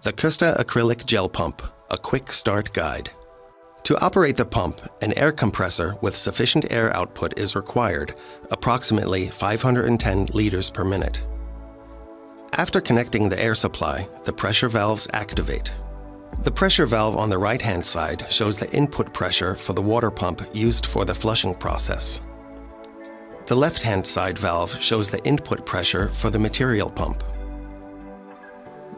The Köster Acryl Gel Pump, a quick start guide. To operate the pump, an air compressor with sufficient air output is required, approximately 510 liters per minute. After connecting the air supply, the pressure valves activate. The pressure valve on the right-hand side shows the input pressure for the water pump used for the flushing process. The left-hand side valve shows the input pressure for the material pump.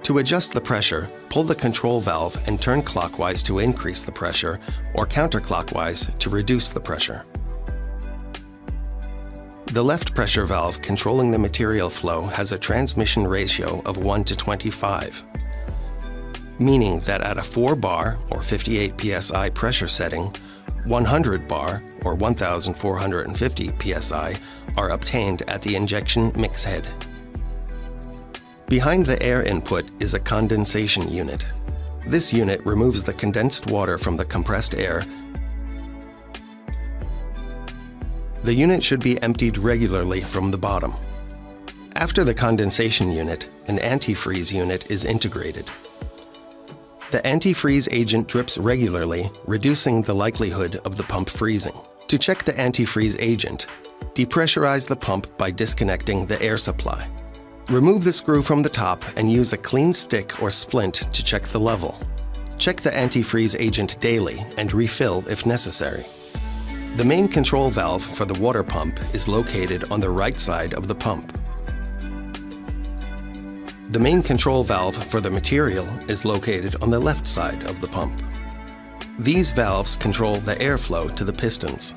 To adjust the pressure, pull the control valve and turn clockwise to increase the pressure or counterclockwise to reduce the pressure. The left pressure valve controlling the material flow has a transmission ratio of 1:25, meaning that at a 4 bar or 58 psi pressure setting, 100 bar or 1450 psi are obtained at the injection mix head. Behind the air input is a condensation unit. This unit removes the condensed water from the compressed air. The unit should be emptied regularly from the bottom. After the condensation unit, an antifreeze unit is integrated. The antifreeze agent drips regularly, reducing the likelihood of the pump freezing. To check the antifreeze agent, depressurize the pump by disconnecting the air supply. Remove the screw from the top and use a clean stick or splint to check the level. Check the antifreeze agent daily and refill if necessary. The main control valve for the water pump is located on the right side of the pump. The main control valve for the material is located on the left side of the pump. These valves control the airflow to the pistons.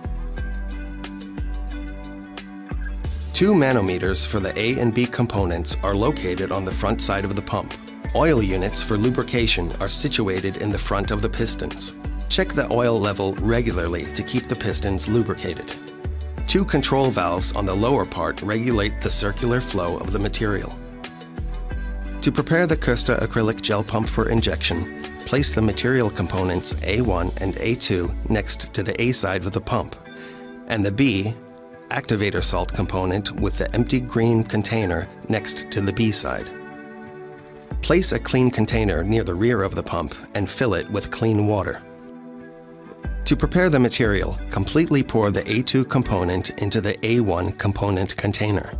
2 manometers for the A and B components are located on the front side of the pump. Oil units for lubrication are situated in the front of the pistons. Check the oil level regularly to keep the pistons lubricated. 2 control valves on the lower part regulate the circular flow of the material. To prepare the Köster Acryl Gel Pump for injection, place the material components A1 and A2 next to the A side of the pump, and the B activator salt component with the empty green container next to the B side. Place a clean container near the rear of the pump and fill it with clean water. To prepare the material, completely pour the A2 component into the A1 component container.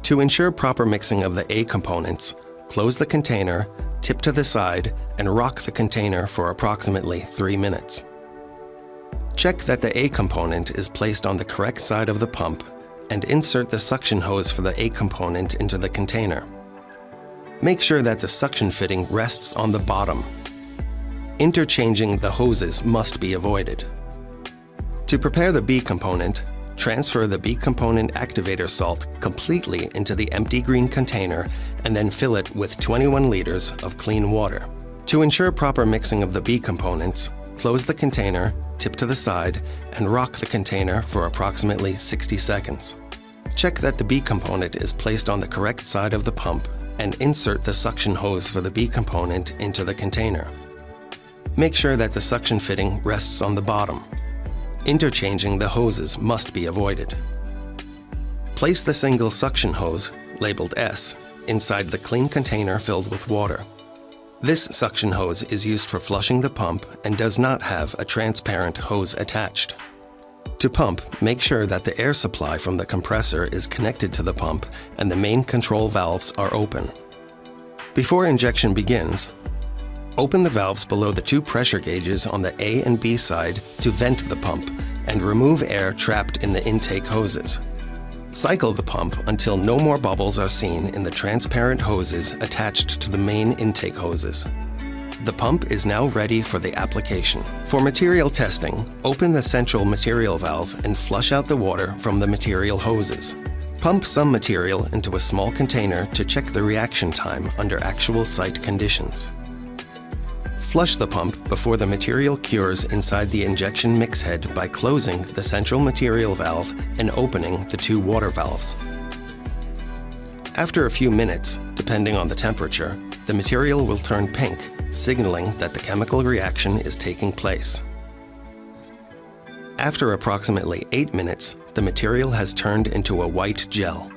To ensure proper mixing of the A components, close the container, tip to the side, and rock the container for approximately 3 minutes. Check that the A component is placed on the correct side of the pump and insert the suction hose for the A component into the container. Make sure that the suction fitting rests on the bottom. Interchanging the hoses must be avoided. To prepare the B component, transfer the B component activator salt completely into the empty green container and then fill it with 21 liters of clean water. To ensure proper mixing of the B components, close the container, tip to the side, and rock the container for approximately 60 seconds. Check that the B component is placed on the correct side of the pump and insert the suction hose for the B component into the container. Make sure that the suction fitting rests on the bottom. Interchanging the hoses must be avoided. Place the single suction hose, labeled S, inside the clean container filled with water. This suction hose is used for flushing the pump and does not have a transparent hose attached. To pump, make sure that the air supply from the compressor is connected to the pump and the main control valves are open. Before injection begins, open the valves below the 2 pressure gauges on the A and B side to vent the pump and remove air trapped in the intake hoses. Cycle the pump until no more bubbles are seen in the transparent hoses attached to the main intake hoses. The pump is now ready for the application. For material testing, open the central material valve and flush out the water from the material hoses. Pump some material into a small container to check the reaction time under actual site conditions. Flush the pump before the material cures inside the injection mix head by closing the central material valve and opening the 2 water valves. After a few minutes, depending on the temperature, the material will turn pink, signaling that the chemical reaction is taking place. After approximately 8 minutes, the material has turned into a white gel.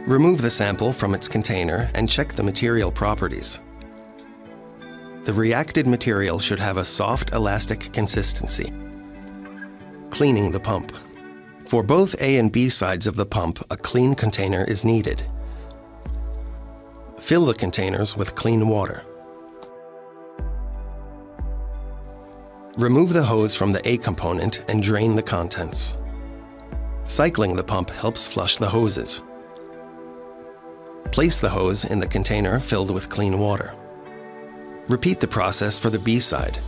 Remove the sample from its container and check the material properties. The reacted material should have a soft, elastic consistency. Cleaning the pump. For both A and B sides of the pump, a clean container is needed. Fill the containers with clean water. Remove the hose from the A component and drain the contents. Cycling the pump helps flush the hoses. Place the hose in the container filled with clean water. Repeat the process for the B side.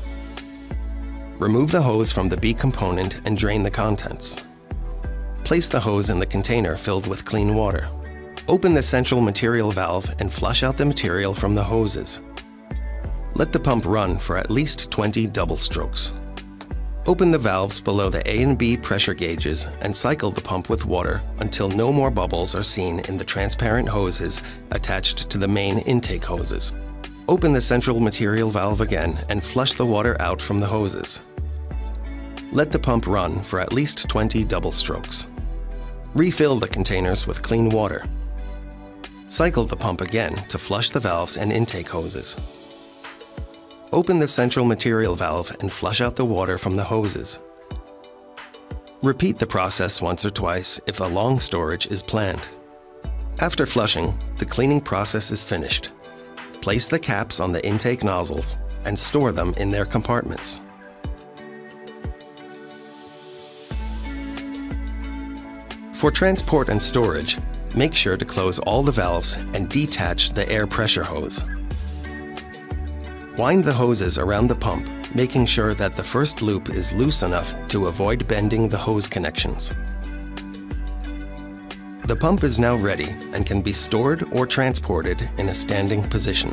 Remove the hose from the B component and drain the contents. Place the hose in the container filled with clean water. Open the central material valve and flush out the material from the hoses. Let the pump run for at least 20 double strokes. Open the valves below the A and B pressure gauges and cycle the pump with water until no more bubbles are seen in the transparent hoses attached to the main intake hoses. Open the central material valve again and flush the water out from the hoses. Let the pump run for at least 20 double strokes. Refill the containers with clean water. Cycle the pump again to flush the valves and intake hoses. Open the central material valve and flush out the water from the hoses. Repeat the process once or twice if a long storage is planned. After flushing, the cleaning process is finished. Place the caps on the intake nozzles and store them in their compartments. For transport and storage, make sure to close all the valves and detach the air pressure hose. Wind the hoses around the pump, making sure that the first loop is loose enough to avoid bending the hose connections. The pump is now ready and can be stored or transported in a standing position.